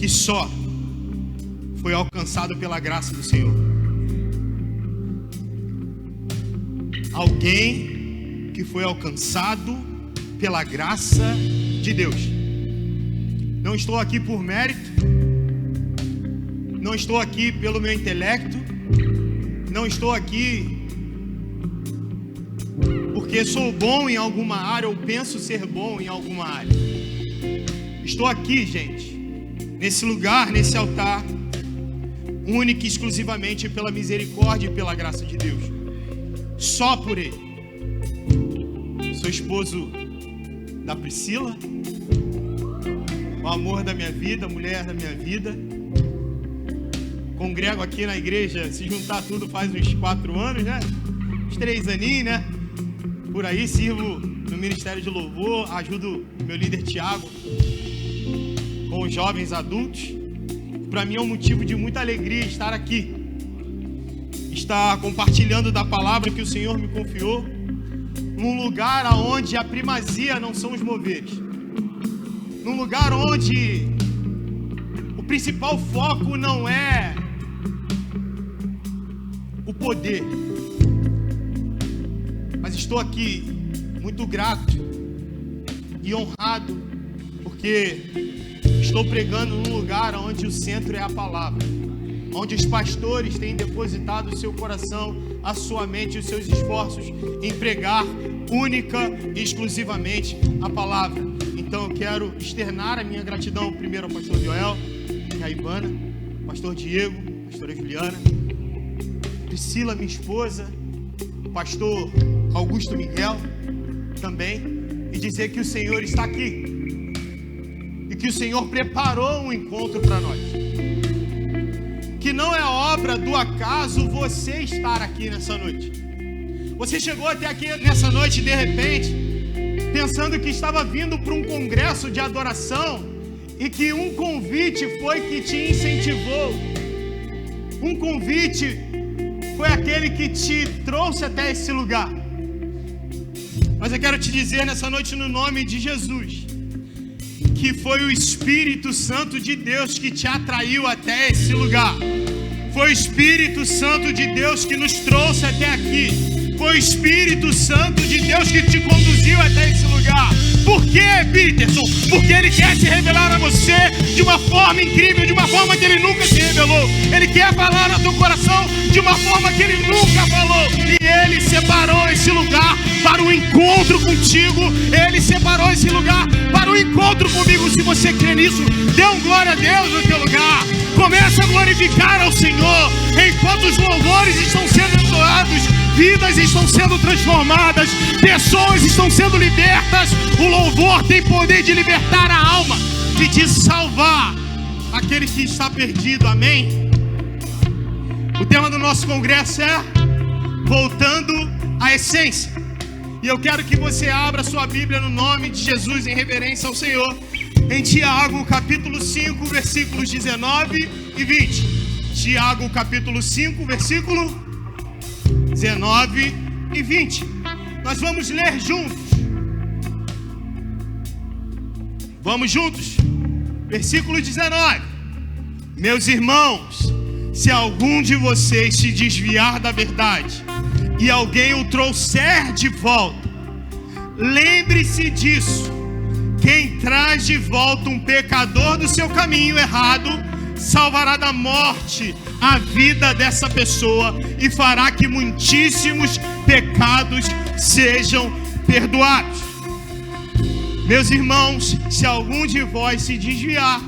que só foi alcançado pela graça do Senhor. Alguém que foi alcançado pela graça de Deus. Não estou aqui por mérito, não estou aqui pelo meu intelecto, não estou aqui porque sou bom em alguma área ou penso ser bom em alguma área. Estou aqui, gente, nesse lugar, nesse altar, única e exclusivamente pela misericórdia e pela graça de Deus. Só por Ele. Sou esposo da Priscila, o amor da minha vida, a mulher da minha vida. Congrego aqui na igreja, se juntar tudo faz uns 4 anos, né? Uns 3 aninhos, né? Por aí, sirvo no Ministério de Louvor, ajudo meu líder Tiago com os jovens adultos. Para mim é um motivo de muita alegria estar aqui, estar compartilhando da palavra que o Senhor me confiou, num lugar onde a primazia não são os moveres, num lugar onde o principal foco não é o poder, mas estou aqui muito grato e honrado, porque estou pregando num lugar onde o centro é a palavra, onde os pastores têm depositado o seu coração, a sua mente e os seus esforços em pregar única e exclusivamente a palavra. Então eu quero externar a minha gratidão primeiro ao pastor Joel e a Ivana, pastor Diego, pastora Juliana, Priscila, minha esposa, pastor Augusto Miguel também, e dizer que o Senhor está aqui e que o Senhor preparou um encontro para nós, que não é obra do acaso você estar aqui nessa noite. Você chegou até aqui nessa noite de repente pensando que estava vindo para um congresso de adoração e que um convite foi que te incentivou, um convite foi aquele que te trouxe até esse lugar. Mas eu quero te dizer nessa noite, no nome de Jesus, que foi o Espírito Santo de Deus que te atraiu até esse lugar. Foi o Espírito Santo de Deus que nos trouxe até aqui. Foi o Espírito Santo de Deus que te conduziu até esse lugar. Por quê, Peterson? Porque Ele quer se revelar a você de uma forma incrível, de uma forma que Ele nunca se revelou. Ele quer falar no teu coração de uma forma que Ele nunca falou. E Ele separou esse lugar para o encontro contigo. Ele separou esse lugar para o encontro comigo. Se você crê nisso, dê um glória a Deus no teu lugar. Começa a glorificar ao Senhor. Enquanto os louvores estão sendo entoados, vidas estão sendo transformadas, pessoas estão sendo libertas. O louvor tem poder de libertar a alma e de salvar aquele que está perdido, amém? O tema do nosso congresso é Voltando à Essência. E eu quero que você abra sua Bíblia no nome de Jesus, em reverência ao Senhor, em Tiago capítulo 5, versículos 19 e 20. Tiago capítulo 5, versículo 19 e 20. Nós vamos ler juntos. Vamos juntos. Versículo 19. Meus irmãos, se algum de vocês se desviar da verdade e alguém o trouxer de volta, lembre-se disso. Quem traz de volta um pecador do seu caminho errado salvará da morte a vida dessa pessoa e fará que muitíssimos pecados sejam perdoados. Meus irmãos, se algum de vós se desviar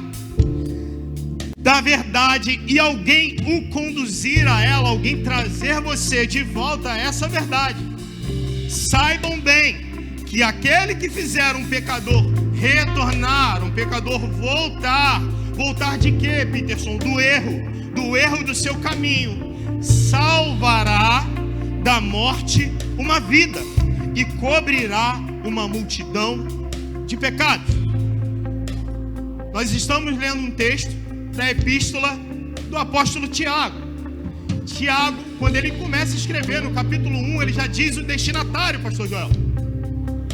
da verdade e alguém o conduzir a ela, alguém trazer você de volta a essa verdade, saibam bem que aquele que fizer um pecador retornar, um pecador voltar de quê, Peterson? Do erro do seu caminho, salvará da morte uma vida e cobrirá uma multidão de pecados. Nós estamos lendo um texto da epístola do apóstolo Tiago. Tiago, quando ele começa a escrever no capítulo 1, ele já diz o destinatário, pastor Joel.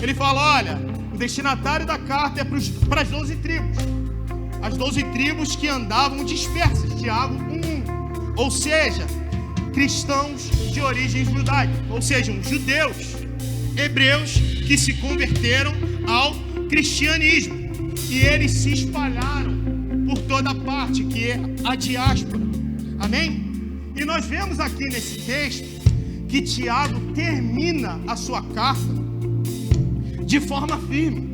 Ele fala, olha, o destinatário da carta é para as 12 tribos. as 12 tribos que andavam dispersas, Tiago 1:1. Ou seja, cristãos de origem judaica, ou seja, judeus, hebreus que se converteram ao cristianismo. E eles se espalharam por toda parte, que é a diáspora. Amém? E nós vemos aqui nesse texto que Tiago termina a sua carta de forma firme,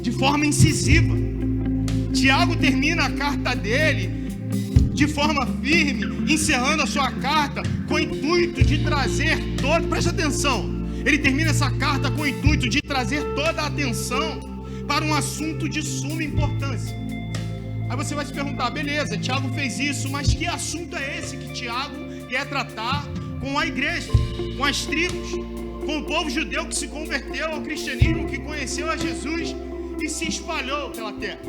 de forma incisiva. Tiago termina a carta dele de forma firme, encerrando a sua carta com o intuito de trazer preste atenção, ele termina essa carta com o intuito de trazer toda a atenção para um assunto de suma importância. Aí você vai se perguntar, beleza, Tiago fez isso, mas que assunto é esse que Tiago quer tratar com a igreja, com as tribos, com o povo judeu que se converteu ao cristianismo, que conheceu a Jesus e se espalhou pela terra?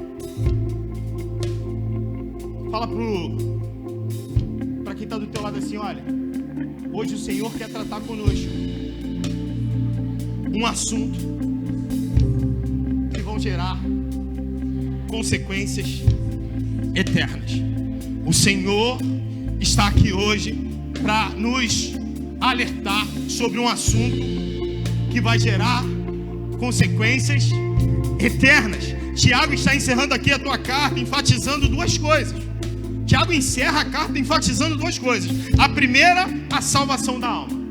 Fala para quem está do teu lado assim, olha, hoje o Senhor quer tratar conosco um assunto que vão gerar consequências eternas. O Senhor está aqui hoje para nos alertar sobre um assunto que vai gerar consequências eternas. Tiago está encerrando aqui a tua carta enfatizando duas coisas. Tiago encerra a carta enfatizando duas coisas. A primeira, a salvação da alma.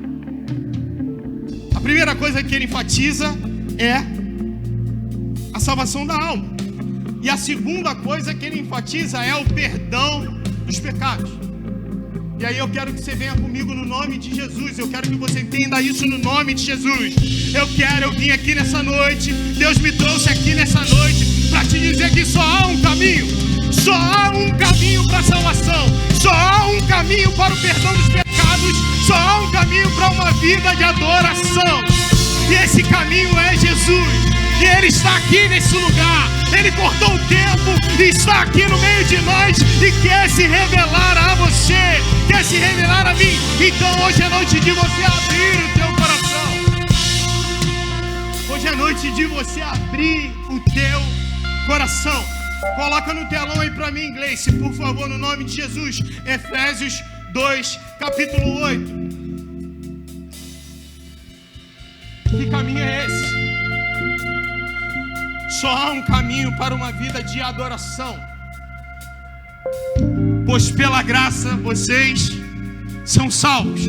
A primeira coisa que ele enfatiza é a salvação da alma. E a segunda coisa que ele enfatiza é o perdão dos pecados. E aí eu quero que você venha comigo no nome de Jesus. Eu quero que você entenda isso no nome de Jesus. Eu vim aqui nessa noite, Deus me trouxe aqui nessa noite para te dizer que só há um caminho. Só há um caminho para a salvação. Só há um caminho para o perdão dos pecados. Só há um caminho para uma vida de adoração. E esse caminho é Jesus. E Ele está aqui nesse lugar. Ele cortou o tempo e está aqui no meio de nós e quer se revelar a você, quer se revelar a mim. Então hoje é noite de você abrir o teu coração. Hoje é noite de você abrir o teu coração. Coloca no telão aí para mim, Gleice, por favor, no nome de Jesus. Efésios 2, capítulo 8. Que caminho é esse? Só há um caminho para uma vida de adoração. Pois pela graça vocês são salvos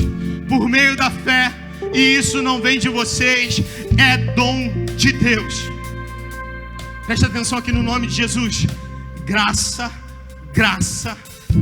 por meio da fé, e isso não vem de vocês, é dom de Deus. Presta atenção aqui no nome de Jesus. Graça, graça,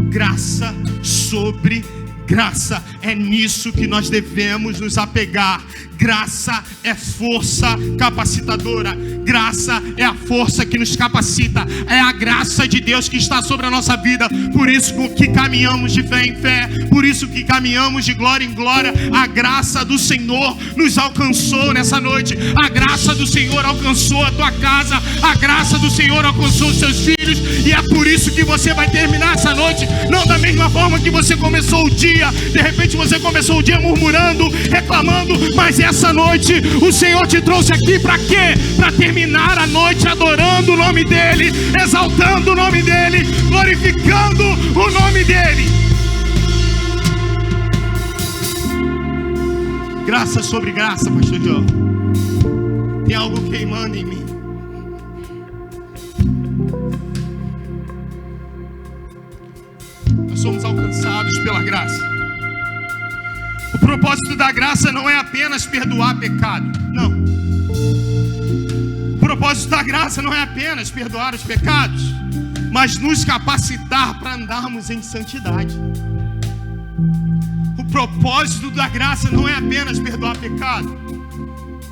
graça sobre graça. É nisso que nós devemos nos apegar. Graça é força capacitadora. Graça é a força que nos capacita. É a graça de Deus que está sobre a nossa vida. Por isso que caminhamos de fé em fé. Por isso que caminhamos de glória em glória. A graça do Senhor nos alcançou nessa noite. A graça do Senhor alcançou a tua casa. A graça do Senhor alcançou os seus filhos. E é por isso que você vai terminar essa noite não da mesma forma que você começou o dia. De repente você começou o dia murmurando, reclamando. Mas essa noite o Senhor te trouxe aqui para quê? Para terminar a noite adorando o nome dEle, exaltando o nome dEle, glorificando o nome dEle. Graça sobre graça, pastor João. Tem algo queimando em mim. Nós somos alcançados pela graça. O propósito da graça não é apenas perdoar pecado. Não. O propósito da graça não é apenas perdoar os pecados, mas nos capacitar para andarmos em santidade. O propósito da graça não é apenas perdoar pecado,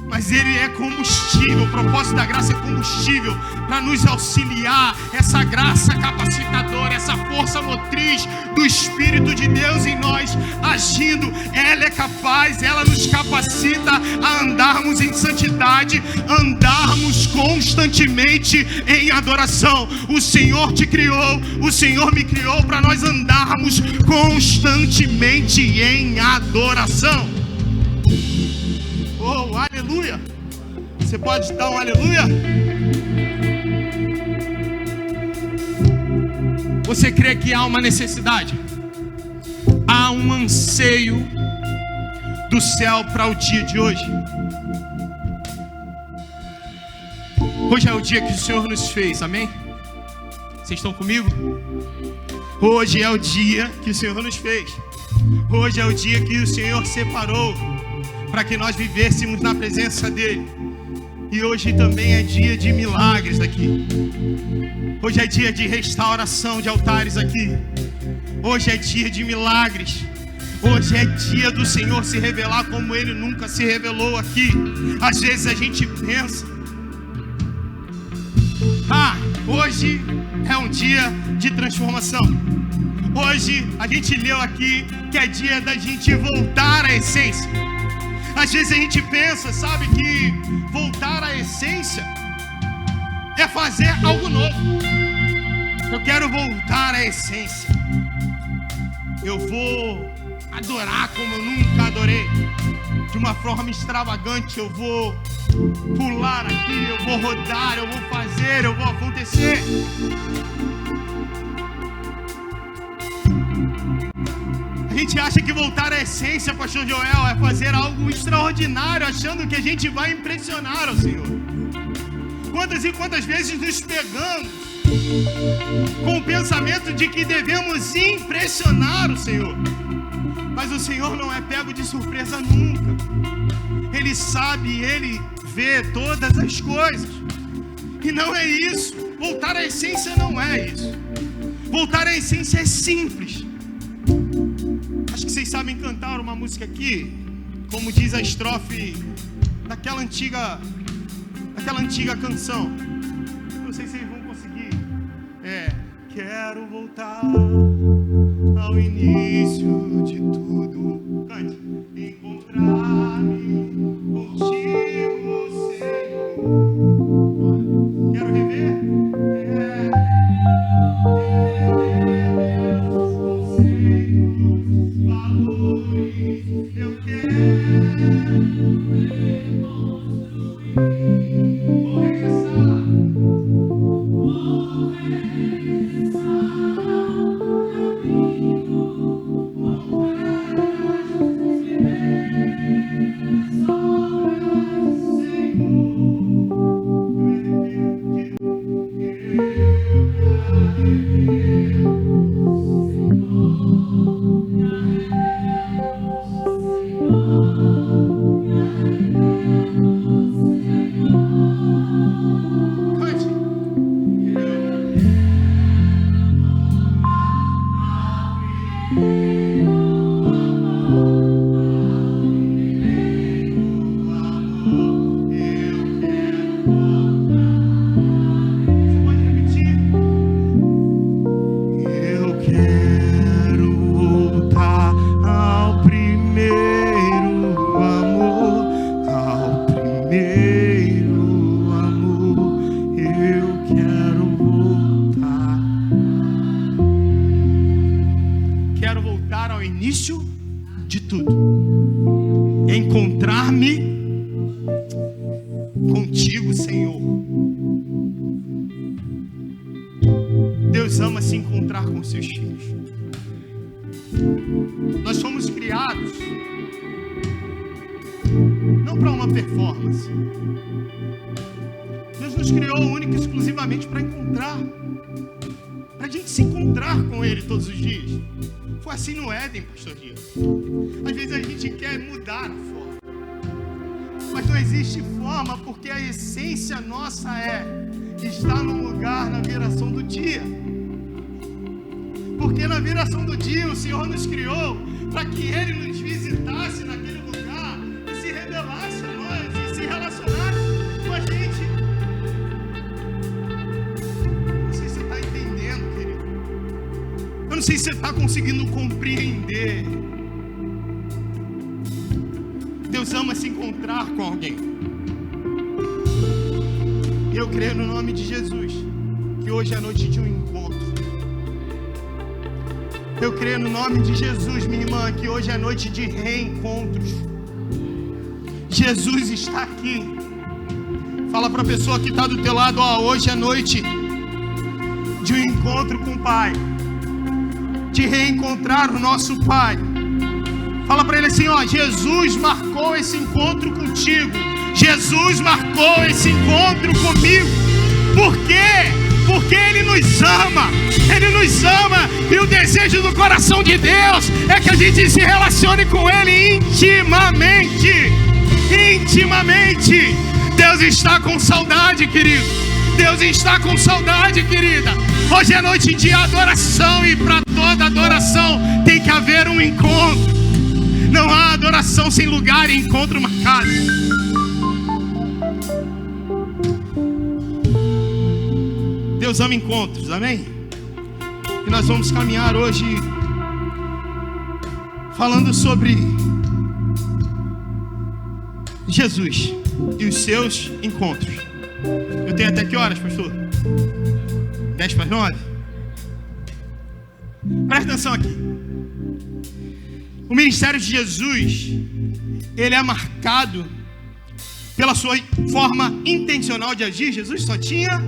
mas ele é combustível. O propósito da graça é combustível para nos auxiliar. Essa graça capacitadora, essa força motriz do Espírito de Deus em nós agindo, ela é capaz, ela nos capacita a andarmos em santidade, andarmos constantemente em adoração. O Senhor te criou, o Senhor me criou para nós andarmos constantemente em adoração. Oh, aleluia! Você pode dar um aleluia? Você crê que há uma necessidade? Há um anseio do céu para o dia de hoje. Hoje é o dia que o Senhor nos fez, amém? Vocês estão comigo? Hoje é o dia que o Senhor nos fez. Hoje é o dia que o Senhor separou para que nós vivêssemos na presença dEle. E hoje também é dia de milagres aqui. Hoje é dia de restauração de altares aqui. Hoje é dia de milagres. Hoje é dia do Senhor se revelar como Ele nunca se revelou aqui. Às vezes a gente pensa: hoje é um dia de transformação. Hoje a gente leu aqui que é dia da gente voltar à essência. Às vezes a gente pensa, sabe, que voltar à essência é fazer algo novo. Eu quero voltar à essência. Eu vou adorar como eu nunca adorei, de uma forma extravagante. Eu vou pular aqui, eu vou rodar, eu vou fazer, eu vou acontecer. A gente acha que voltar à essência, pastor Joel, é fazer algo extraordinário, achando que a gente vai impressionar o Senhor. Quantas e quantas vezes nos pegamos com o pensamento de que devemos impressionar o Senhor. Mas o Senhor não é pego de surpresa nunca. Ele sabe, Ele vê todas as coisas. E não é isso. Voltar à essência não é isso. Voltar à essência é simples. Acho que vocês sabem cantar uma música aqui, como diz a estrofe daquela antiga canção. Não sei se vocês vão conseguir. Quero voltar ao início de tudo. Cante. Encontrar-me contigo, Senhor. Quero rever? Conceitos, valores, eu quero reconstruir. Vou regressar. Deus ama se encontrar com seus filhos. Nós fomos criados não para uma performance. Deus nos criou única e exclusivamente para encontrar, para a gente se encontrar com Ele todos os dias. Foi assim no Éden, pastor Rio. Às vezes a gente quer mudar a forma, mas não existe forma, porque a essência nossa está no lugar na viração do dia. Porque na viração do dia o Senhor nos criou para que Ele nos visitasse naquele lugar e se revelasse a nós e se relacionasse com a gente. Não sei se você está entendendo, querido. Eu não sei se você está conseguindo compreender. Deus ama se encontrar com alguém. Eu creio no nome de Jesus que hoje é a noite de um encontro. Eu creio no nome de Jesus, minha irmã, que hoje é noite de reencontros. Jesus está aqui. Fala para a pessoa que está do teu lado: hoje é noite de um encontro com o Pai. de reencontrar o nosso Pai. Fala para ele assim, ó, Jesus marcou esse encontro contigo. Jesus marcou esse encontro comigo. Por quê? Porque Ele nos ama. Ele nos ama. E o desejo do coração de Deus é que a gente se relacione com Ele intimamente. Intimamente. Deus está com saudade, querido. Deus está com saudade, querida. Hoje é noite de adoração. E para toda adoração tem que haver um encontro. Não há adoração sem lugar e encontro marcado. Deus ama encontros, amém? E nós vamos caminhar hoje falando sobre Jesus e os seus encontros. Eu tenho até que horas, pastor? 10:09? Presta atenção aqui. O ministério de Jesus, ele é marcado pela sua forma intencional de agir. Jesus só tinha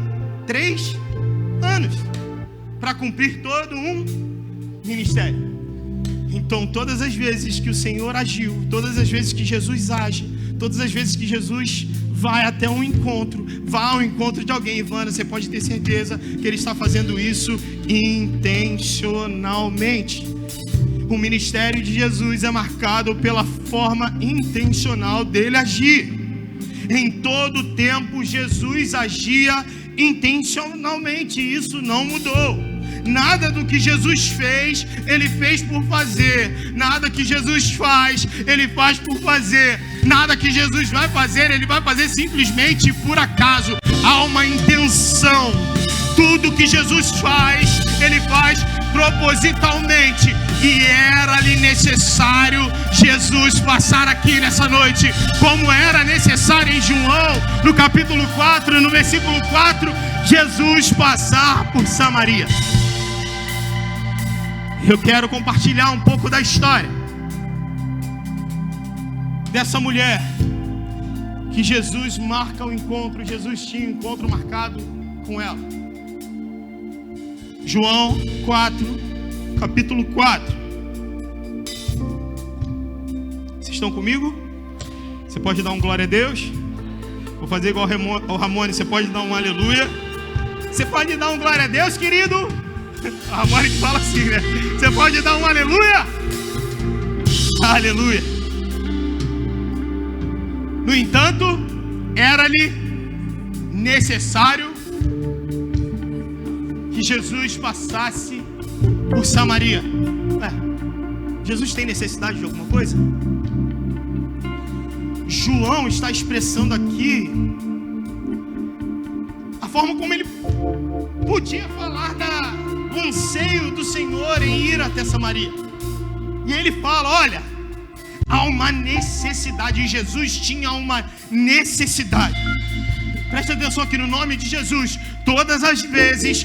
3 anos para cumprir todo um ministério. Então, todas as vezes que o Senhor agiu, todas as vezes que Jesus age, todas as vezes que Jesus vai até um encontro, vá ao encontro de alguém, Ivana, você pode ter certeza que Ele está fazendo isso intencionalmente. O ministério de Jesus é marcado pela forma intencional dele agir. Em todo tempo, Jesus agia intencionalmente. Isso não mudou. Nada do que Jesus fez, Ele fez por fazer. Nada que Jesus faz, Ele faz por fazer. Nada que Jesus vai fazer, Ele vai fazer simplesmente por acaso. Há uma intenção. Tudo que Jesus faz, Ele faz propositalmente. E era-lhe necessário Jesus passar aqui nessa noite, como era necessário em João, no capítulo 4, no versículo 4, Jesus passar por Samaria. Eu quero compartilhar um pouco da história dessa mulher que Jesus marca o encontro. Jesus tinha um encontro marcado com ela. João 4, capítulo 4. Vocês estão comigo? Você pode dar um glória a Deus? Vou fazer igual o Ramone. Você pode dar um aleluia? Você pode dar um glória a Deus, querido? O Ramone que fala assim, né? Você pode dar um aleluia? Aleluia. No entanto, era-lhe necessário que Jesus passasse por Samaria. Jesus tem necessidade de alguma coisa? João está expressando aqui a forma como ele podia falar do anseio do Senhor em ir até Samaria. E ele fala, olha, há uma necessidade. E Jesus tinha uma necessidade. Preste atenção aqui, no nome de Jesus. Todas as vezes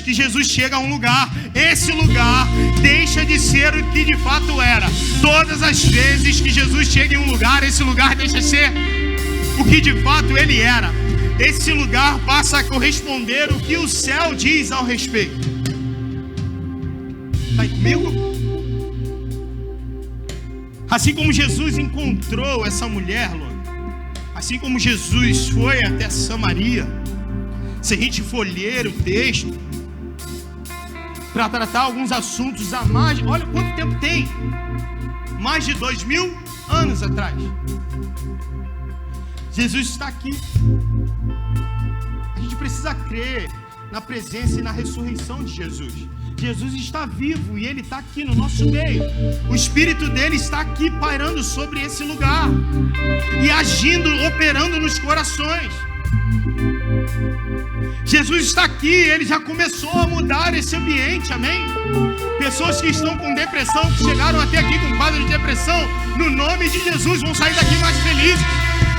que Jesus chega a um lugar, esse lugar deixa de ser o que de fato era. Todas as vezes que Jesus chega em um lugar, esse lugar deixa de ser o que de fato ele era. Esse lugar passa a corresponder o que o céu diz ao respeito. Está aí comigo? Assim como Jesus encontrou essa mulher, assim como Jesus foi até Samaria, se a gente for ler o texto para tratar alguns assuntos a mais, olha quanto tempo tem, mais de 2000 anos atrás. Jesus está aqui. A gente precisa crer na presença e na ressurreição de Jesus. Jesus está vivo e Ele está aqui no nosso meio. O Espírito dele está aqui pairando sobre esse lugar e agindo, operando nos corações. Jesus está aqui, Ele já começou a mudar esse ambiente, amém? Pessoas que estão com depressão, que chegaram até aqui com quadro de depressão, no nome de Jesus vão sair daqui mais felizes.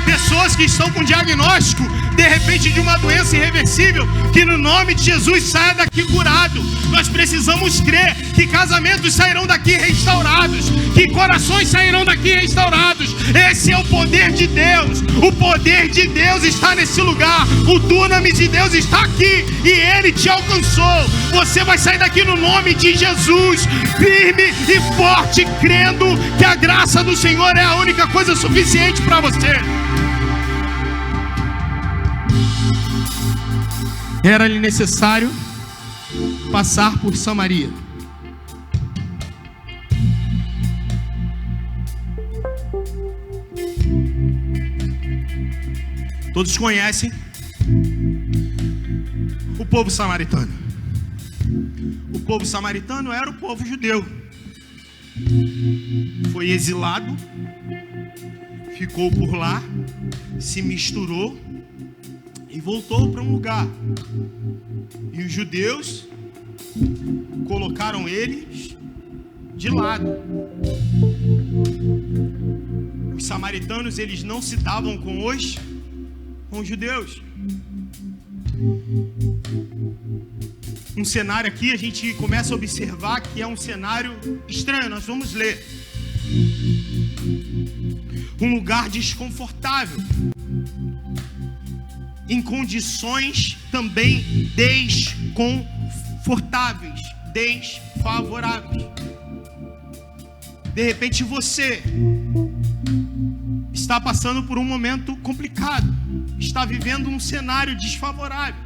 Pessoas pessoas que estão com diagnóstico, de repente, de uma doença irreversível, que no nome de Jesus saia daqui curado. Nós precisamos crer que casamentos sairão daqui restaurados, que corações sairão daqui restaurados. Esse é o poder de Deus. O poder de Deus está nesse lugar. O dunamis de Deus está aqui e Ele te alcançou. Você vai sair daqui no nome de Jesus, firme e forte, crendo que a graça do Senhor é a única coisa suficiente para você. Era-lhe necessário passar por Samaria. Todos conhecem o povo samaritano. O povo samaritano era o povo judeu. Foi exilado, ficou por lá, se misturou e voltou para um lugar. E os judeus colocaram eles de lado. Os samaritanos, eles não se davam com os judeus. Um cenário aqui, a gente começa a observar que é um cenário estranho. Nós vamos ler. Um lugar desconfortável, em condições também desconfortáveis, desfavoráveis. De repente você está passando por um momento complicado, está vivendo um cenário desfavorável,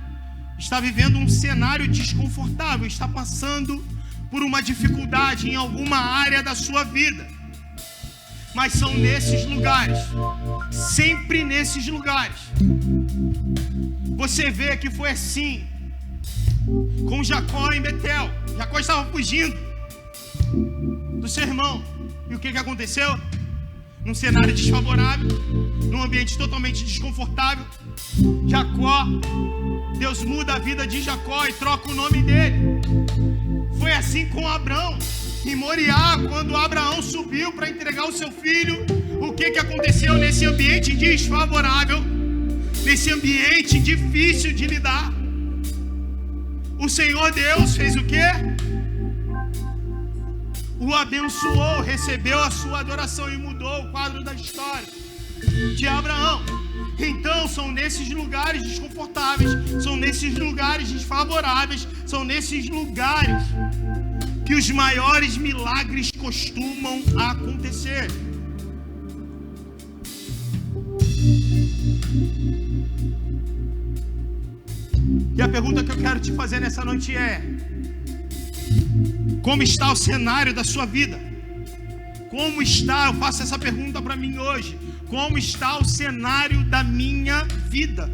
está vivendo um cenário desconfortável, está passando por uma dificuldade em alguma área da sua vida. Mas são nesses lugares, sempre nesses lugares. Você vê que foi assim com Jacó em Betel. Jacó estava fugindo do seu irmão. E o que aconteceu? Num cenário desfavorável, num ambiente totalmente desconfortável, Jacó, Deus muda a vida de Jacó e troca o nome dele. Foi assim com Abraão. Em Moriá, quando Abraão subiu para entregar o seu filho, o que aconteceu nesse ambiente desfavorável, nesse ambiente difícil de lidar? O Senhor Deus fez o quê? O abençoou, recebeu a sua adoração e mudou o quadro da história de Abraão. Então são nesses lugares desconfortáveis, são nesses lugares desfavoráveis, são nesses lugares que os maiores milagres costumam acontecer. E a pergunta que eu quero te fazer nessa noite é: como está o cenário da sua vida? Como está, eu faço essa pergunta para mim hoje, como está o cenário da minha vida?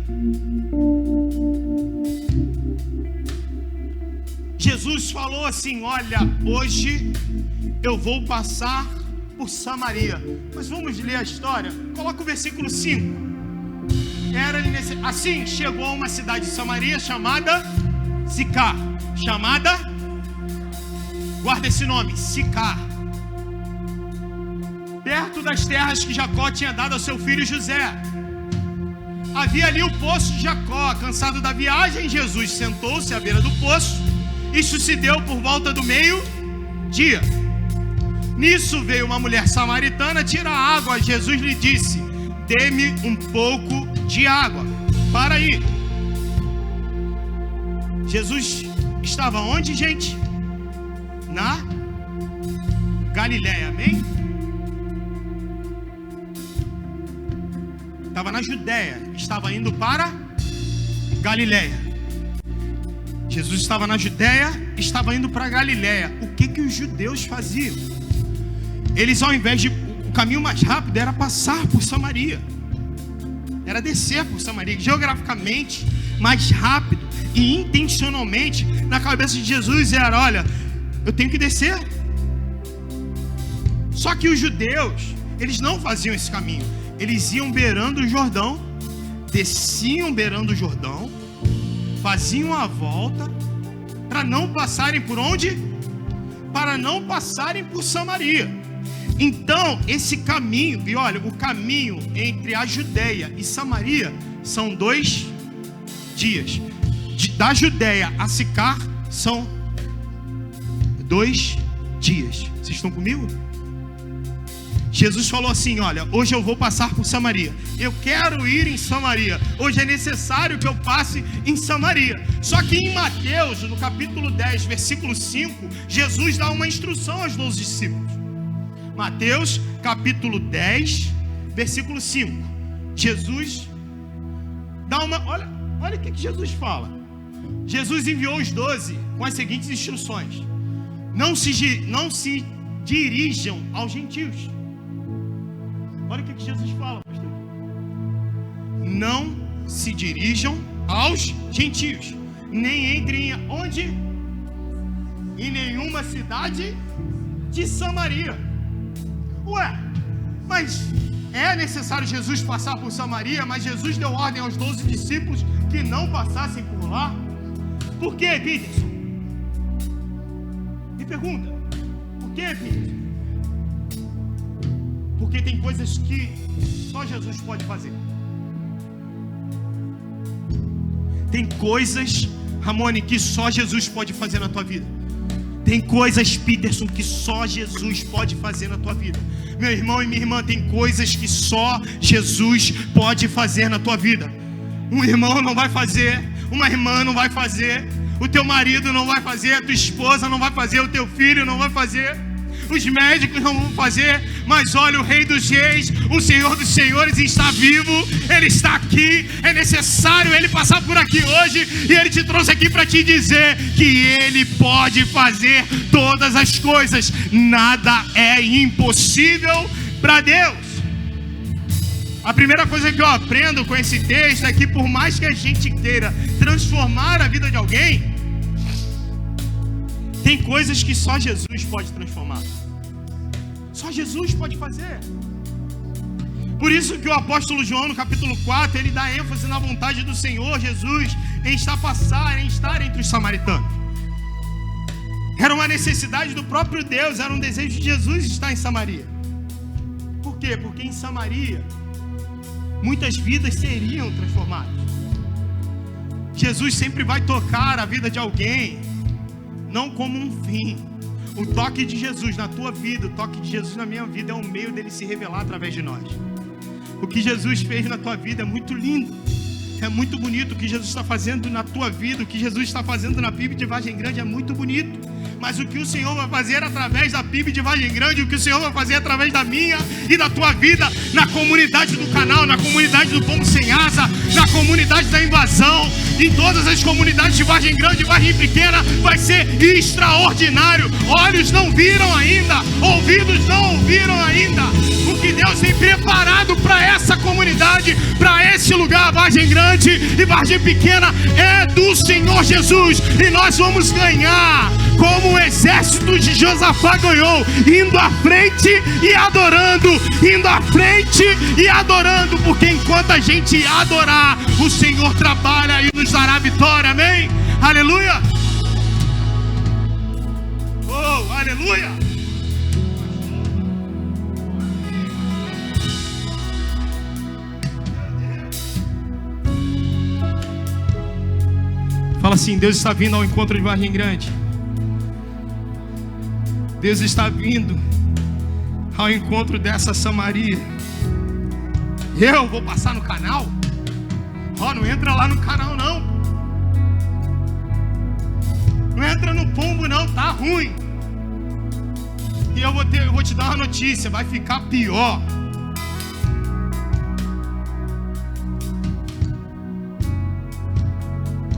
Jesus falou assim: olha, hoje eu vou passar por Samaria. Mas vamos ler a história. Coloca o versículo 5. Assim chegou a uma cidade de Samaria chamada Sicar. Guarda esse nome, Sicar, perto das terras que Jacó tinha dado ao seu filho José. Havia ali o poço de Jacó. Cansado da viagem, Jesus sentou-se à beira do poço. Isso se deu por volta do meio-dia. Nisso veio uma mulher samaritana tirar água. Jesus lhe disse: dê-me um pouco de água. Para aí. Jesus estava onde, gente? Na Galileia, amém? Estava na Judéia, estava indo para Galileia. Jesus estava na Judéia, estava indo para Galileia. O que os judeus faziam? Eles, ao invés de... O caminho mais rápido era passar por Samaria. Era descer por Samaria. Geograficamente, mais rápido e intencionalmente, na cabeça de Jesus era: olha, eu tenho que descer. Só que os judeus, eles não faziam esse caminho. Eles iam beirando o Jordão, desciam beirando o Jordão, faziam a volta, para não passarem por onde? Para não passarem por Samaria. Então, esse caminho, e olha, o caminho entre a Judeia e Samaria são 2 dias. Da Judeia a Sicar são 2 dias. Vocês estão comigo? Jesus falou assim: olha, hoje eu vou passar por Samaria. Eu quero ir em Samaria. Hoje é necessário que eu passe em Samaria. Só que em Mateus, no capítulo 10, versículo 5, Jesus dá uma instrução aos 12 discípulos. Mateus, capítulo 10, versículo 5. Jesus dá uma... Olha o que Jesus fala. Jesus enviou os 12 com as seguintes instruções: não se dirijam aos gentios. Olha o que Jesus fala, pastor. Não se dirijam aos gentios, nem entrem onde? Em nenhuma cidade de Samaria. Ué, mas é necessário Jesus passar por Samaria? Mas Jesus deu ordem aos 12 discípulos que não passassem por lá. Por quê, Peterson? Me pergunta. Por quê, Peterson? Porque tem coisas que só Jesus pode fazer. Tem coisas, Ramone, que só Jesus pode fazer na tua vida. Tem coisas, Peterson, que só Jesus pode fazer na tua vida. Meu irmão e minha irmã, tem coisas que só Jesus pode fazer na tua vida. Um irmão não vai fazer, uma irmã não vai fazer, o teu marido não vai fazer, a tua esposa não vai fazer, o teu filho não vai fazer, os médicos não vão fazer. Mas olha, o Rei dos Reis, o Senhor dos Senhores está vivo, Ele está aqui. É necessário Ele passar por aqui hoje, e Ele te trouxe aqui para te dizer que Ele pode fazer todas as coisas. Nada é impossível para Deus. A primeira coisa que eu aprendo com esse texto é que por mais que a gente queira transformar a vida de alguém, tem coisas que só Jesus pode transformar. Só Jesus pode fazer. Por isso que o apóstolo João, no capítulo 4, ele dá ênfase na vontade do Senhor Jesus em estar entre os samaritanos. Era uma necessidade do próprio Deus, era um desejo de Jesus estar em Samaria. Por quê? Porque em Samaria muitas vidas seriam transformadas. Jesus sempre vai tocar a vida de alguém, não como um fim. O toque de Jesus na tua vida, o toque de Jesus na minha vida é um meio dele se revelar através de nós. O que Jesus fez na tua vida é muito lindo, é muito bonito. O que Jesus está fazendo na tua vida, o que Jesus está fazendo na PIB de Vargem Grande é muito bonito. Mas o que o Senhor vai fazer através da PIB de Vargem Grande, o que o Senhor vai fazer através da minha e da tua vida, na comunidade do canal, na comunidade do Pombo Sem Asa, na comunidade da Invasão, em todas as comunidades de Vargem Grande e Vargem Pequena, vai ser extraordinário. Olhos não viram ainda, ouvidos não ouviram ainda. O que Deus tem preparado para essa comunidade, para esse lugar, Vargem Grande e Vargem Pequena, é do Senhor Jesus. E nós vamos ganhar como o exército de Josafá ganhou, indo à frente e adorando, indo à frente e adorando, porque enquanto a gente adorar, o Senhor trabalha e nos dará vitória, amém? Aleluia! Oh, aleluia! Fala assim: Deus está vindo ao encontro de Vargem Grande. Deus está vindo ao encontro dessa Samaria. Eu vou passar no canal? Não entra lá no canal não. Não entra no pombo não, tá ruim. E eu vou te dar uma notícia, vai ficar pior.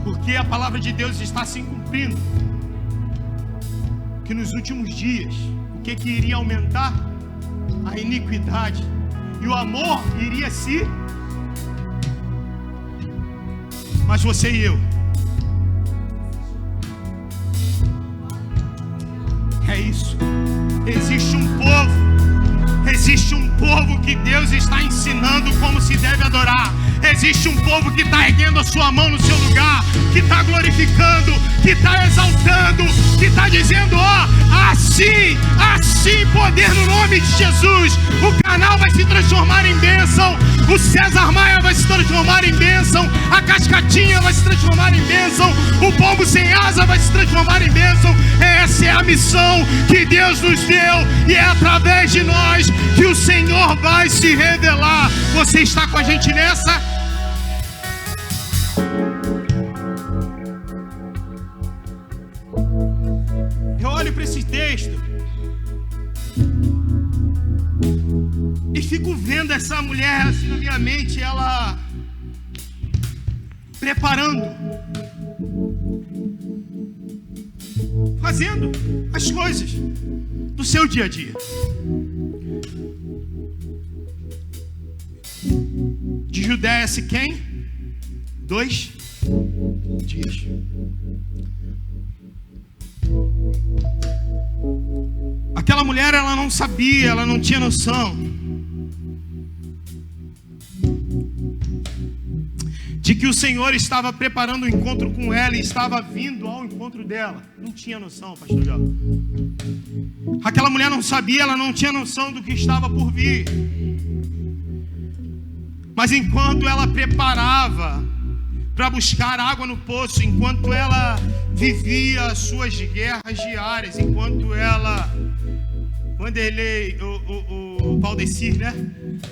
Porque a palavra de Deus está se cumprindo. Que nos últimos dias, o que iria aumentar? A iniquidade. E o amor iria se... Mas você e eu, é isso. Existe um povo que Deus está ensinando como se deve adorar. existe um povo que está erguendo a sua mão no seu lugar, que está glorificando, que está exaltando, que está dizendo, assim, poder no nome de Jesus. O canal vai se transformar em bênção, o César Maia vai se transformar em bênção, a Cascatinha vai se transformar em bênção, o pombo sem asa vai se transformar em bênção. Essa é a missão que Deus nos deu, e é através de nós que o Senhor vai se revelar. Você está com a gente nessa? Eu olho para esse texto e fico vendo essa mulher assim na minha mente, ela preparando, fazendo as coisas do seu dia a dia. De Judéia a Siquém, 2 dias. Aquela mulher, ela não sabia, ela não tinha noção de que o Senhor estava preparando um encontro com ela e estava vindo ao encontro dela. Não tinha noção, pastor Jorge. Aquela mulher não sabia, ela não tinha noção do que estava por vir. Mas enquanto ela preparava para buscar água no poço, enquanto ela vivia as suas guerras diárias, enquanto ela, o Valdecir, né?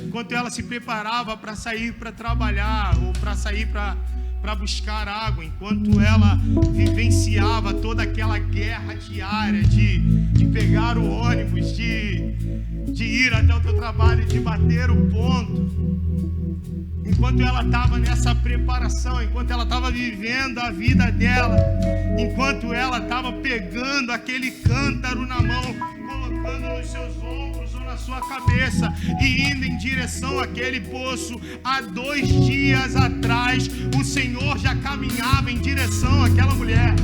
Enquanto ela se preparava para sair para trabalhar, ou para sair para buscar água, enquanto ela vivenciava toda aquela guerra diária de pegar o ônibus, de ir até o teu trabalho, de bater o ponto, enquanto ela estava nessa preparação, enquanto ela estava vivendo a vida dela, enquanto ela estava pegando aquele cântaro na mão, colocando nos seus ombros ou na sua cabeça e indo em direção àquele poço, há 2 dias atrás o Senhor já caminhava em direção àquela mulher.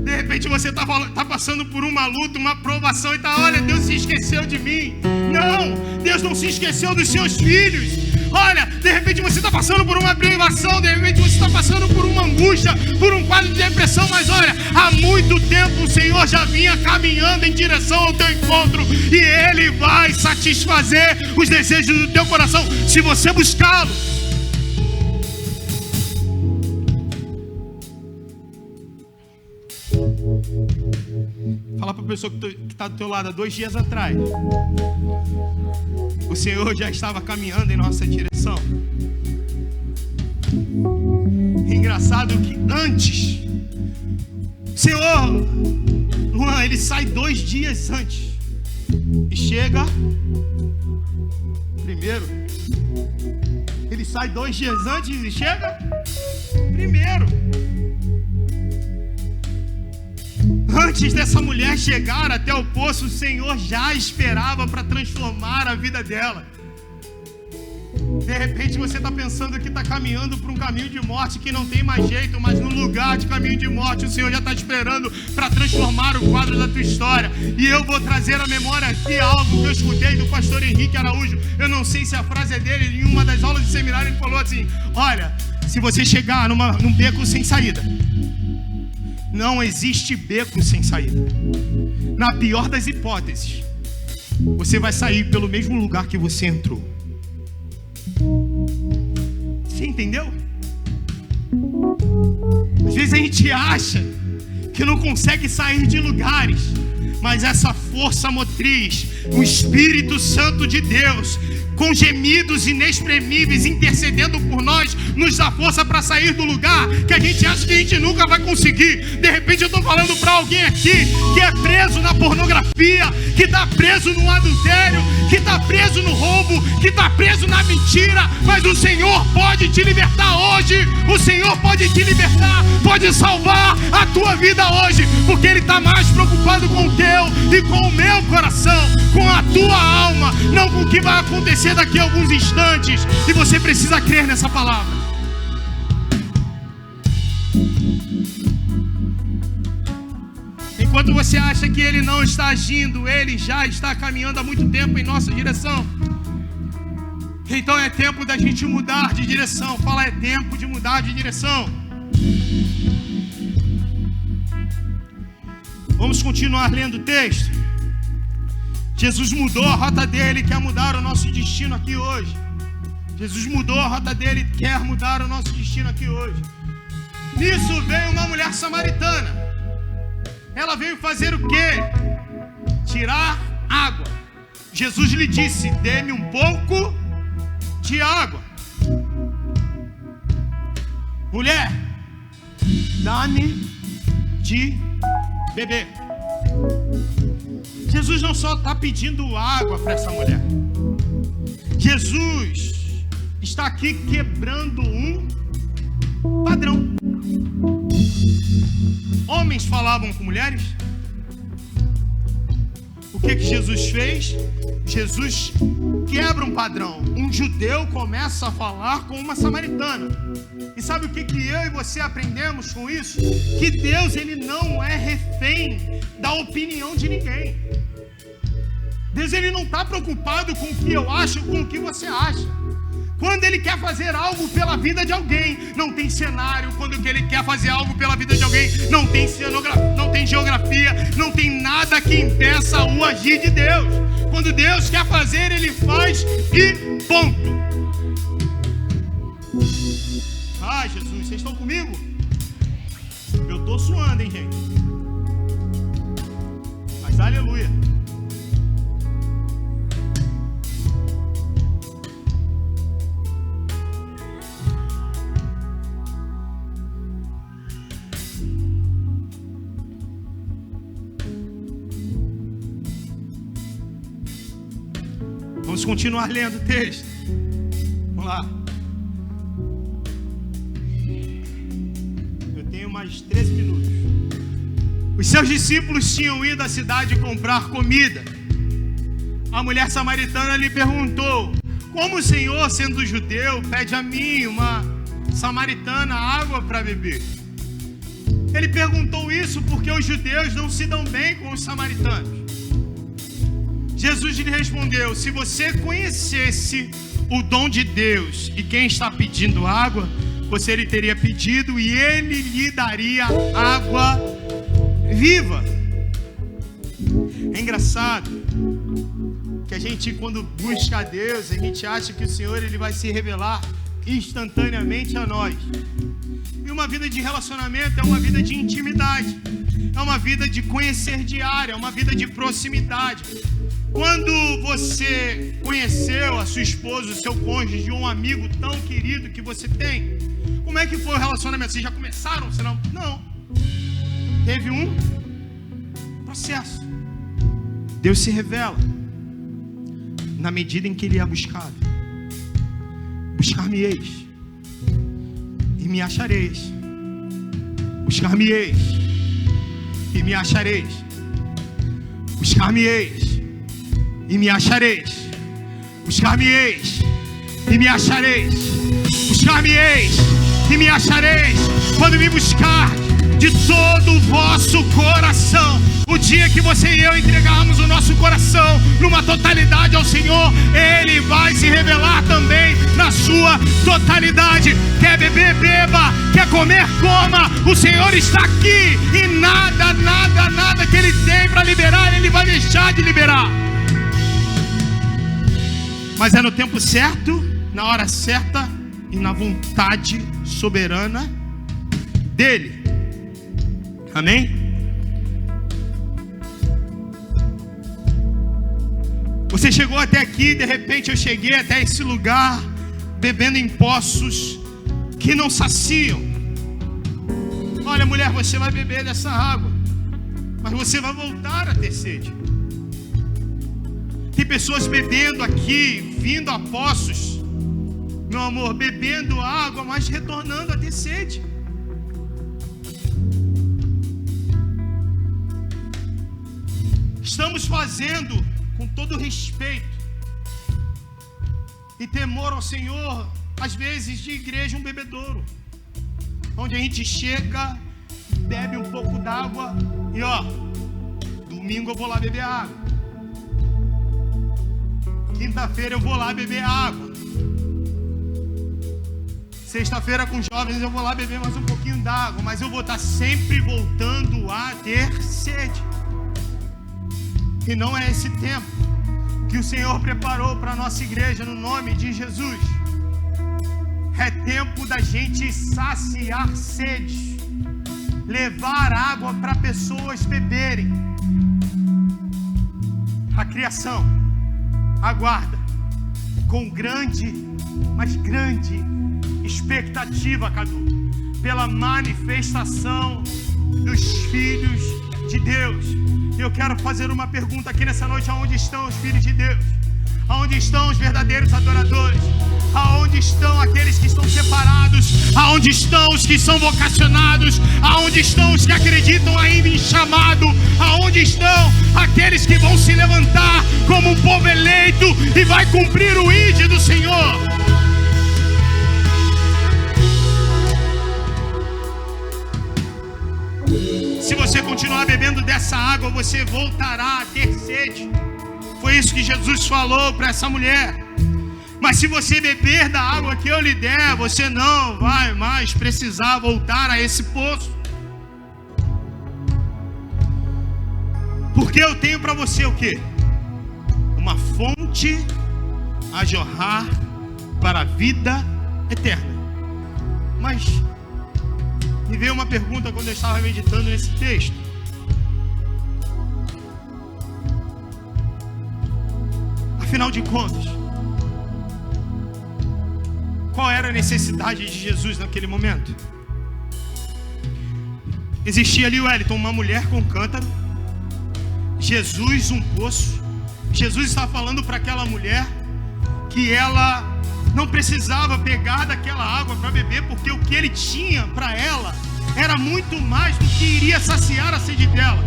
De repente você está passando por uma luta, uma provação, e olha, Deus se esqueceu de mim. Não, Deus não se esqueceu dos seus filhos. Olha, de repente você está passando por uma privação, de repente você está passando por uma angústia, por um quadro de depressão, mas olha, há muito tempo o Senhor já vinha caminhando em direção ao teu encontro, e Ele vai satisfazer os desejos do teu coração, se você buscá-lo. Fala para a pessoa que está do teu lado, há 2 dias atrás o Senhor já estava caminhando em nossa direção. Engraçado que antes, o Senhor, Luan, ele sai 2 dias antes e chega primeiro. Ele sai 2 dias antes e chega primeiro. Antes dessa mulher chegar até o poço, o Senhor já esperava para transformar a vida dela. De repente você está pensando que está caminhando para um caminho de morte que não tem mais jeito, mas no lugar de caminho de morte o Senhor já está esperando para transformar o quadro da tua história. E eu vou trazer à memória aqui algo que eu escutei do pastor Henrique Araújo. Eu não sei se a frase é dele, em uma das aulas de seminário ele falou assim: olha, se você chegar num beco sem saída, não existe beco sem saída. Na pior das hipóteses, você vai sair pelo mesmo lugar que você entrou. Você entendeu? Às vezes a gente acha que não consegue sair de lugares, mas essa força motriz, o Espírito Santo de Deus, com gemidos inexprimíveis, intercedendo por nós, nos dá força para sair do lugar que a gente acha que a gente nunca vai conseguir. De repente eu estou falando para alguém aqui que é preso na pornografia, que está preso no adultério, que está preso no roubo, que está preso na mentira, mas o Senhor pode te libertar hoje. O Senhor pode te libertar, pode salvar a tua vida hoje, porque Ele está mais preocupado com o teu e com o meu coração, com a tua alma, não com o que vai acontecer daqui a alguns instantes. E você precisa crer nessa palavra. Enquanto você acha que Ele não está agindo, Ele já está caminhando há muito tempo em nossa direção. Então é tempo da gente mudar de direção. Fala, é tempo de mudar de direção. Vamos continuar lendo o texto. Jesus mudou a rota dele, quer mudar o nosso destino aqui hoje. Jesus mudou a rota dele, quer mudar o nosso destino aqui hoje. Nisso veio uma mulher samaritana. Ela veio fazer o quê? Tirar água. Jesus lhe disse: dê-me um pouco de água. Mulher, dá-me de beber. Jesus não só está pedindo água para essa mulher. Jesus está aqui quebrando um padrão. Homens falavam com mulheres. O que Jesus fez? Jesus quebra um padrão. Um judeu começa a falar com uma samaritana. E sabe o que eu e você aprendemos com isso? Que Deus, ele não é refém da opinião de ninguém. Deus, ele não está preocupado com o que eu acho, com o que você acha. Quando ele quer fazer algo pela vida de alguém, não tem cenário. Quando ele quer fazer algo pela vida de alguém, não tem geografia, não tem nada que impeça o agir de Deus. Quando Deus quer fazer, ele faz e ponto. Ai, Jesus, vocês estão comigo? Eu estou suando, hein, gente? Mas aleluia. Vamos continuar lendo o texto. Vamos lá. Eu tenho mais 13 minutos. Os seus discípulos tinham ido à cidade comprar comida. A mulher samaritana lhe perguntou: como o Senhor, sendo judeu, pede a mim, uma samaritana, água para beber? Ele perguntou isso porque os judeus não se dão bem com os samaritanos. Jesus lhe respondeu: se você conhecesse o dom de Deus e quem está pedindo água, você lhe teria pedido e ele lhe daria água viva. É engraçado que a gente, quando busca a Deus, a gente acha que o Senhor, ele vai se revelar instantaneamente a nós. E uma vida de relacionamento é uma vida de intimidade, é uma vida de conhecer diária, é uma vida de proximidade. Quando você conheceu a sua esposa, o seu cônjuge, um amigo tão querido que você tem, como é que foi o relacionamento? Vocês já começaram? Não. Teve um processo. Deus se revela na medida em que Ele é buscado. Buscar-me-eis e me achareis. Buscar-me-eis e me achareis. Buscar-me-eis e me achareis. Buscar-me-eis e me achareis. Buscar-me-eis e me achareis. Quando me buscar de todo o vosso coração. O dia que você e eu entregarmos o nosso coração numa totalidade ao Senhor, Ele vai se revelar também na sua totalidade. Quer beber, beba. Quer comer, coma. O Senhor está aqui e nada que Ele tem para liberar, Ele vai deixar de liberar. Mas é no tempo certo, na hora certa e na vontade soberana dEle. Amém? Você chegou até aqui, de repente eu cheguei até esse lugar, bebendo em poços que não saciam. Olha, mulher, você vai beber dessa água, mas você vai voltar a ter sede. Tem pessoas bebendo aqui, vindo a poços, meu amor, bebendo água, mas retornando a ter sede. Estamos fazendo, com todo respeito e temor ao Senhor, às vezes de igreja um bebedouro, onde a gente chega, bebe um pouco d'água e domingo eu vou lá beber água, quinta-feira eu vou lá beber água, Sexta-feira com jovens eu vou lá beber mais um pouquinho d'água, mas eu vou estar sempre voltando a ter sede. E não é esse tempo que o Senhor preparou para a nossa igreja no nome de Jesus. É tempo da gente saciar sede, levar água para pessoas beberem. A criação aguarda com grande, mas grande expectativa, Cadu, pela manifestação dos filhos de Deus. Eu quero fazer uma pergunta aqui nessa noite: aonde estão os filhos de Deus? Aonde estão os verdadeiros adoradores? Aonde estão aqueles que estão separados? Aonde estão os que são vocacionados? Aonde estão os que acreditam ainda em chamado? Aonde estão aqueles que vão se levantar como um povo eleito e vai cumprir o ID do Senhor? Se você continuar bebendo dessa água, você voltará a ter sede. Foi isso que Jesus falou para essa mulher. Mas se você beber da água que eu lhe der, você não vai mais precisar voltar a esse poço. Porque eu tenho para você o quê? Uma fonte a jorrar para a vida eterna. Mas me veio uma pergunta quando eu estava meditando nesse texto. Afinal de contas, qual era a necessidade de Jesus naquele momento? Existia ali, Wellington, uma mulher com cântaro, Jesus um poço. Jesus estava falando para aquela mulher que ela não precisava pegar daquela água para beber, porque o que ele tinha para ela era muito mais do que iria saciar a sede dela.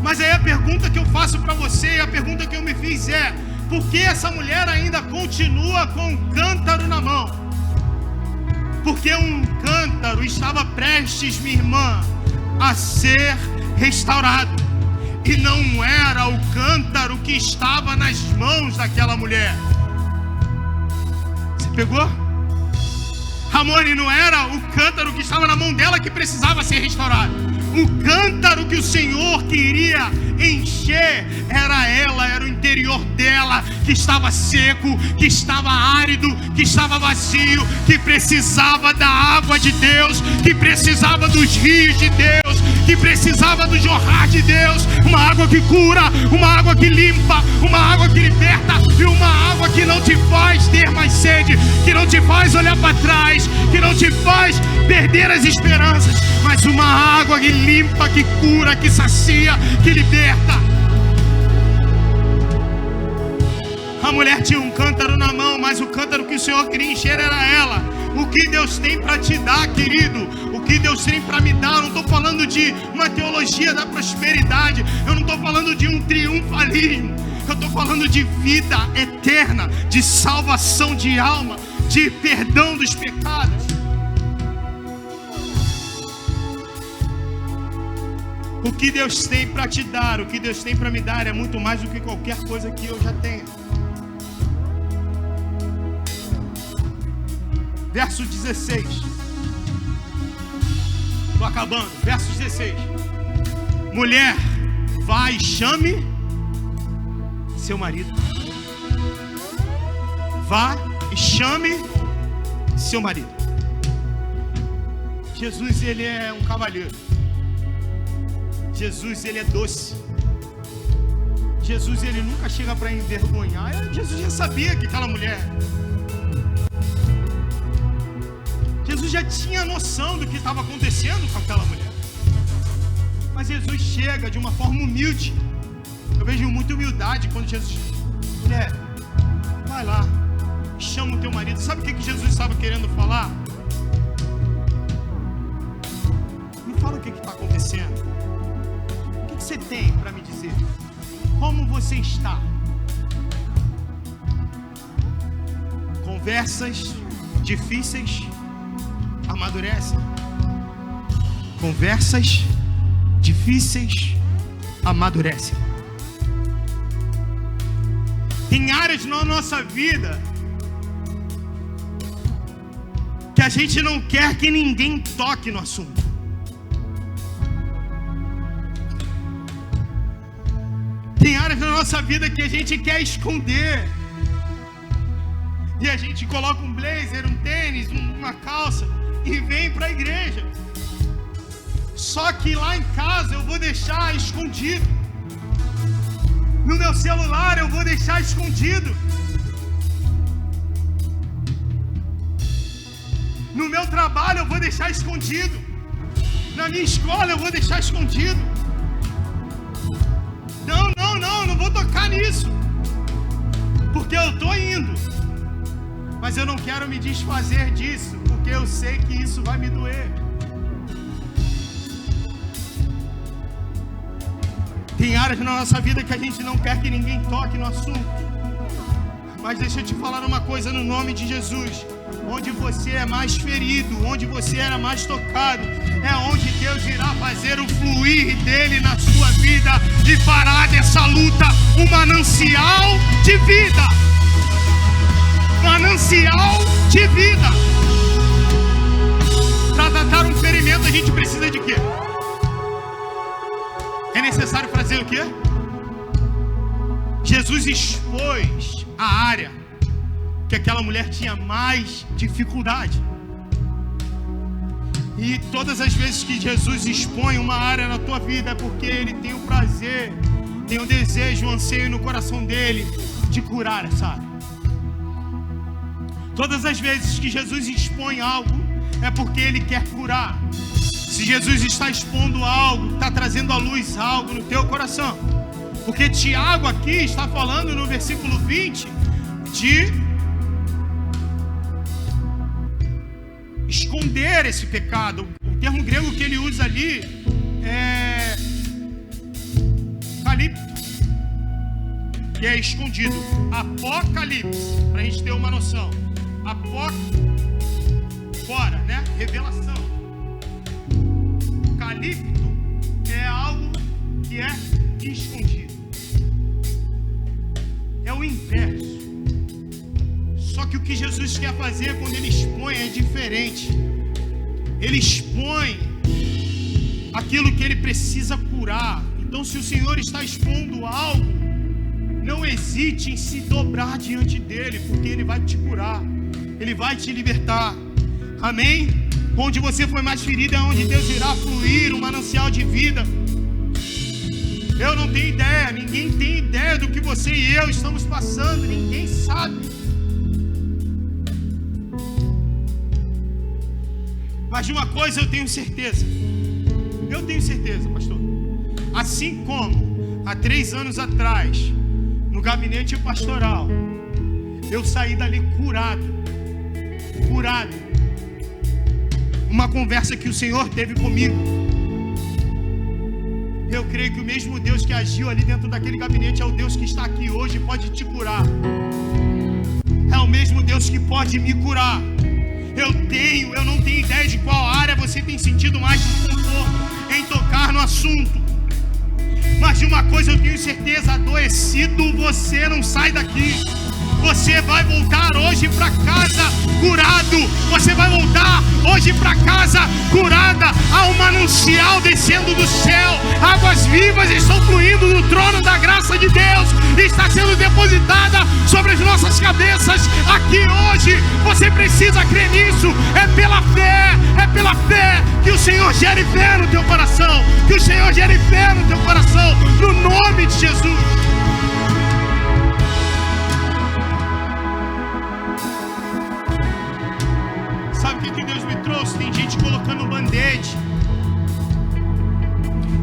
Mas aí a pergunta que eu faço para você, e a pergunta que eu me fiz é: por que essa mulher ainda continua com um cântaro na mão? Porque um cântaro estava prestes, minha irmã, a ser restaurado. E não era o cântaro que estava nas mãos daquela mulher. Você pegou? Ramone, não era o cântaro que estava na mão dela que precisava ser restaurado. O cântaro que o Senhor queria encher era ela, era o interior dela, que estava seco, que estava árido, que estava vazio, que precisava da água de Deus, que precisava dos rios de Deus, que precisava do jorrar de Deus. Uma água que cura, uma água que limpa, uma água que liberta, e uma água que não te faz ter mais sede, que não te faz olhar para trás, que não te faz perder as esperanças, mas uma água que limpa, que cura, que sacia, que liberta. A mulher tinha um cântaro na mão, mas o cântaro que o Senhor queria encher era ela. O que Deus tem para te dar, querido? O que Deus tem para me dar? Eu não estou falando de uma teologia da prosperidade, eu não estou falando de um triunfalismo, eu estou falando de vida eterna, de salvação de alma, de perdão dos pecados. O que Deus tem para te dar, o que Deus tem para me dar é muito mais do que qualquer coisa que eu já tenho. Verso 16. Estou acabando. Verso 16. Mulher, vá e chame seu marido. Vá e chame seu marido. Jesus, ele é um cavalheiro. Jesus, ele é doce. Jesus, ele nunca chega para envergonhar. Jesus já sabia que aquela mulher, Jesus já tinha noção do que estava acontecendo com aquela mulher. Mas Jesus chega de uma forma humilde. Eu vejo muita humildade quando Jesus: mulher, vai lá, chama o teu marido. Sabe o que Jesus estava querendo falar? Me fala o que está acontecendo. O que você tem para me dizer? Como você está? Conversas difíceis amadurecem. Conversas difíceis amadurecem. Tem áreas na nossa vida a gente não quer que ninguém toque no assunto. Tem áreas na nossa vida que a gente quer esconder. E a gente coloca um blazer, um tênis, uma calça e vem para a igreja. Só que lá em casa eu vou deixar escondido. No meu celular eu vou deixar escondido. No meu trabalho eu vou deixar escondido. Na minha escola eu vou deixar escondido. Não vou tocar nisso. Porque eu estou indo. Mas eu não quero me desfazer disso, porque eu sei que isso vai me doer. Tem áreas na nossa vida que a gente não quer que ninguém toque no assunto. Mas deixa eu te falar uma coisa no nome de Jesus. Onde você é mais ferido, onde você era mais tocado, é onde Deus irá fazer o fluir dele na sua vida e fará dessa luta um manancial de vida. Manancial de vida. Para tratar um ferimento a gente precisa de quê? É necessário fazer o quê? Jesus expôs a área que aquela mulher tinha mais dificuldade. E todas as vezes que Jesus expõe uma área na tua vida é porque Ele tem o prazer, tem o desejo, o anseio no coração dele de curar essa área. Todas as vezes que Jesus expõe algo é porque Ele quer curar. Se Jesus está expondo algo, está trazendo à luz algo no teu coração. Porque Tiago aqui está falando no versículo 20 de esconder esse pecado. O termo grego que ele usa ali é calipto, que é escondido. Apocalipse, para a gente ter uma noção. Fora, né? Revelação. Calipto é algo que é escondido. É o inverso. Só que o que Jesus quer fazer quando Ele expõe é diferente. Ele expõe aquilo que Ele precisa curar. Então, se o Senhor está expondo algo, não hesite em se dobrar diante dEle, porque Ele vai te curar. Ele vai te libertar. Amém? Onde você foi mais ferido é onde Deus irá fluir um manancial de vida. Eu não tenho ideia, ninguém tem ideia do que você e eu estamos passando, ninguém sabe. Mas de uma coisa eu tenho certeza, pastor. Assim como há 3 anos atrás, no gabinete pastoral, eu saí dali curado. Uma conversa que o Senhor teve comigo. Eu creio que o mesmo Deus que agiu ali dentro daquele gabinete é o Deus que está aqui hoje e pode te curar. É o mesmo Deus que pode me curar. Eu não tenho ideia de qual área você tem sentido mais desconforto em tocar no assunto. Mas de uma coisa eu tenho certeza, adoecido você não sai daqui. Você vai voltar hoje para casa curado. Você vai voltar hoje para casa curada. Há um manancial descendo do céu. Águas vivas estão fluindo do trono da graça de Deus. Está sendo depositada sobre as nossas cabeças aqui hoje. Você precisa crer nisso. É pela fé que o Senhor gere fé no teu coração. Que o Senhor gere fé no teu coração. No nome de Jesus. Sabe o que Deus me trouxe? Tem gente colocando band-aid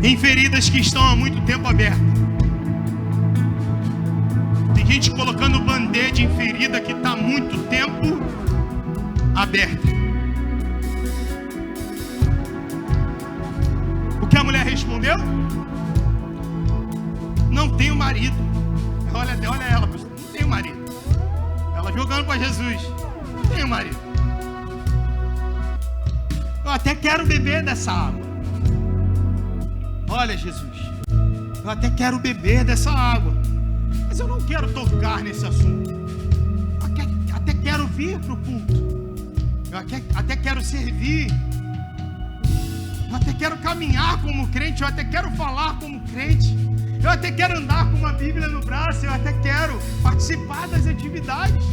em feridas que estão há muito tempo abertas. Tem gente colocando band-aid em ferida que está há muito tempo aberta. O que a mulher respondeu? Não tenho marido. Olha ela, pastor. Não tenho marido. Ela jogando para Jesus. Não tenho marido. Eu até quero beber dessa água. Olha, Jesus, eu até quero beber dessa água, mas eu não quero tocar nesse assunto. Até quero vir para o culto, Eu até quero servir. Eu até quero caminhar como crente. Eu até quero falar como crente. Eu até quero andar com uma Bíblia no braço. Eu até quero participar das atividades.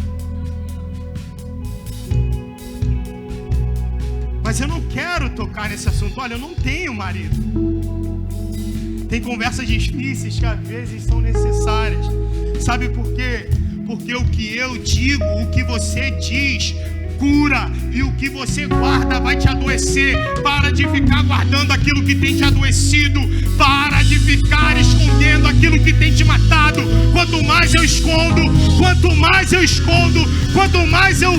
Mas eu não quero tocar nesse assunto. Olha, eu não tenho marido. Tem conversas difíceis que às vezes são necessárias. Sabe por quê? Porque o que eu digo, o que você diz, cura, e o que você guarda vai te adoecer. Para de ficar guardando aquilo que tem te adoecido. Para de ficar escondendo aquilo que tem te matado. Quanto mais eu escondo, quanto mais eu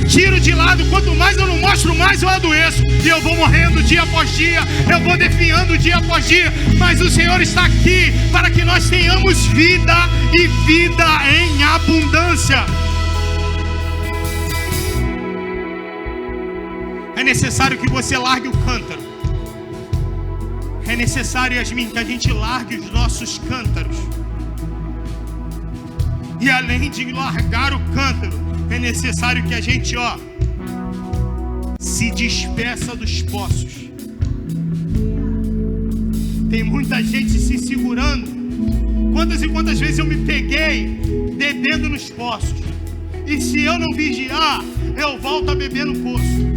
tiro de lado, quanto mais eu não mostro, mais eu adoeço. E eu vou morrendo dia após dia, eu vou definhando dia após dia. Mas o Senhor está aqui para que nós tenhamos vida e vida em abundância. É necessário que você largue o cântaro. É necessário, Yasmin, que a gente largue os nossos cântaros. E além de largar o cântaro, é necessário que a gente, se despeça dos poços. Tem muita gente se segurando. Quantas e quantas vezes eu me peguei bebendo nos poços. E se eu não vigiar, eu volto a beber no poço.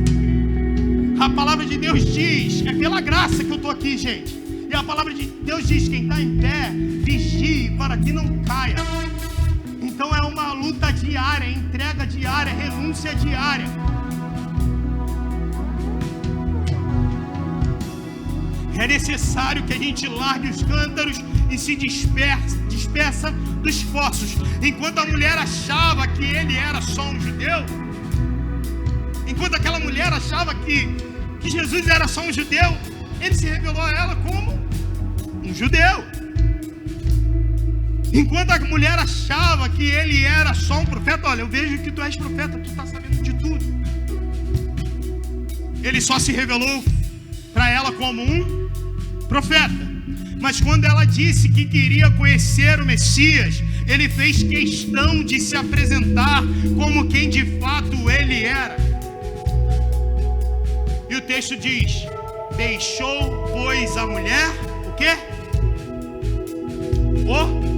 A palavra de Deus diz, é pela graça que eu estou aqui, gente. E a palavra de Deus diz, quem está em pé, vigie para que não caia. Então é uma luta diária, entrega diária, renúncia diária. É necessário que a gente largue os cântaros e se despeça dos poços. Enquanto a mulher achava que ele era só um judeu, enquanto aquela mulher achava que Jesus era só um judeu, ele se revelou a ela como um judeu. Enquanto a mulher achava que ele era só um profeta, olha, eu vejo que tu és profeta, tu está sabendo de tudo. Ele só se revelou para ela como um profeta. Mas quando ela disse que queria conhecer o Messias, ele fez questão de se apresentar como quem de fato ele era. E o texto diz: deixou, pois, a mulher, o quê? O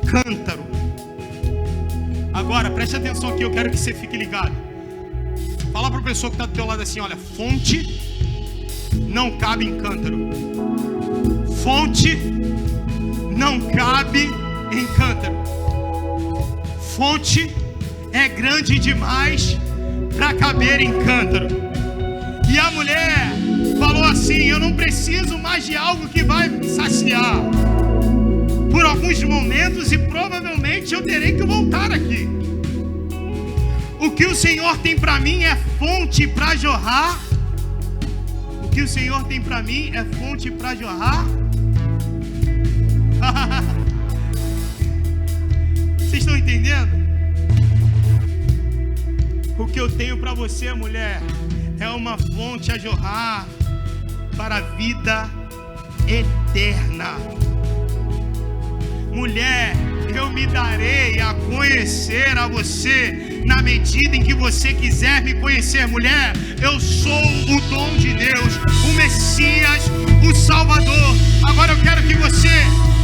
cântaro. Agora, preste atenção aqui, eu quero que você fique ligado. Fala para a pessoa que está do teu lado assim, olha, fonte não cabe em cântaro. Fonte não cabe em cântaro. Fonte é grande demais para caber em cântaro. E a mulher falou assim: eu não preciso mais de algo que vai me saciar por alguns momentos, e provavelmente eu terei que voltar aqui. O que o Senhor tem para mim é fonte para jorrar. O que o Senhor tem para mim é fonte para jorrar. Vocês estão entendendo? O que eu tenho para você, mulher, é uma fonte a jorrar para a vida eterna. Mulher, eu me darei a conhecer a você na medida em que você quiser me conhecer. Mulher, eu sou o dom de Deus, o Messias, o Salvador. Agora eu quero que você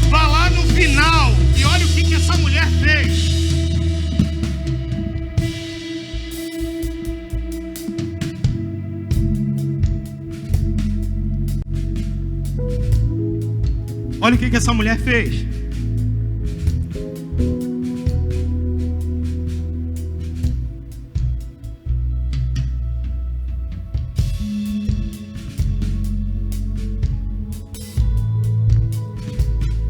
vá lá no final e olhe o que essa mulher fez. Olha o que essa mulher fez.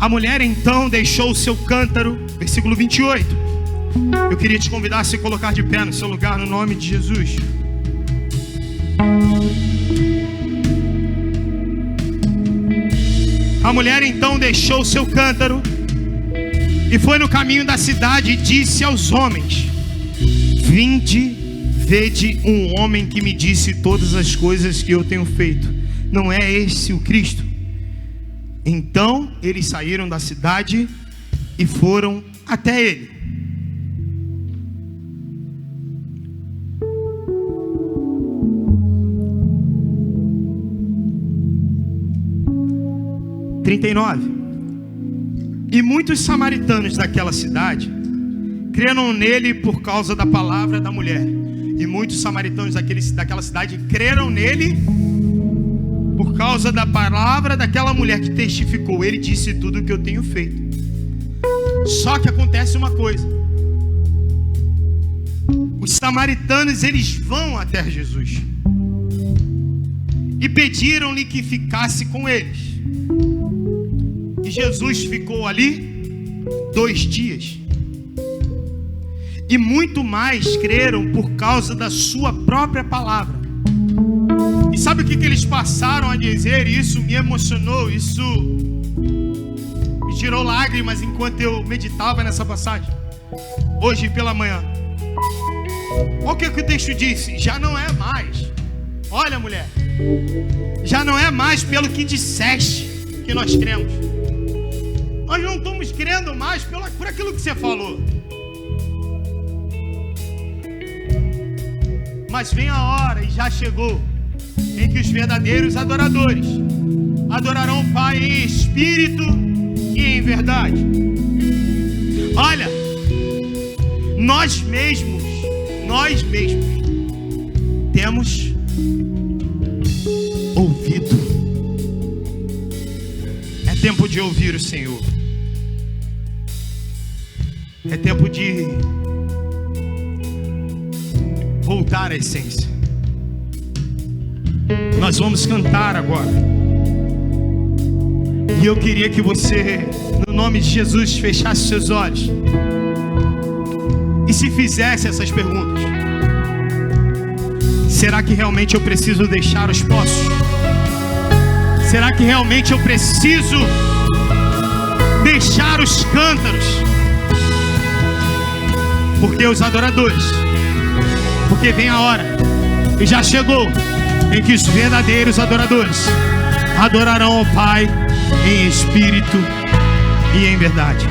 A mulher então deixou o seu cântaro, versículo 28. Eu queria te convidar a se colocar de pé no seu lugar, no nome de Jesus. A mulher então deixou o seu cântaro e foi no caminho da cidade e disse aos homens: vinde, vede um homem que me disse todas as coisas que eu tenho feito. Não é esse o Cristo? Então eles saíram da cidade e foram até ele. 39. E muitos samaritanos daquela cidade creram nele por causa da palavra da mulher. E muitos samaritanos daquela cidade creram nele por causa da palavra daquela mulher que testificou. Ele disse tudo o que eu tenho feito. Só que acontece uma coisa. Os samaritanos, eles vão até Jesus e pediram-lhe que ficasse com eles. E Jesus ficou ali 2 dias. E muito mais creram por causa da sua própria palavra. E sabe o que eles passaram a dizer? Isso me emocionou, isso me tirou lágrimas enquanto eu meditava nessa passagem, hoje pela manhã. Olha o que o texto disse: já não é mais, olha mulher, já não é mais pelo que disseste que nós cremos. Nós não estamos crendo mais por aquilo que você falou. Mas vem a hora, e já chegou, em que os verdadeiros adoradores adorarão o Pai em espírito e em verdade. Olha, nós mesmos temos ouvido. É tempo de ouvir o Senhor. É tempo de voltar à essência. Nós vamos cantar agora. E eu queria que você, no nome de Jesus, fechasse seus olhos e se fizesse essas perguntas: será que realmente eu preciso deixar os poços? Será que realmente eu preciso deixar os cântaros? Porque os adoradores, porque vem a hora, e já chegou, em que os verdadeiros adoradores adorarão ao Pai em espírito e em verdade.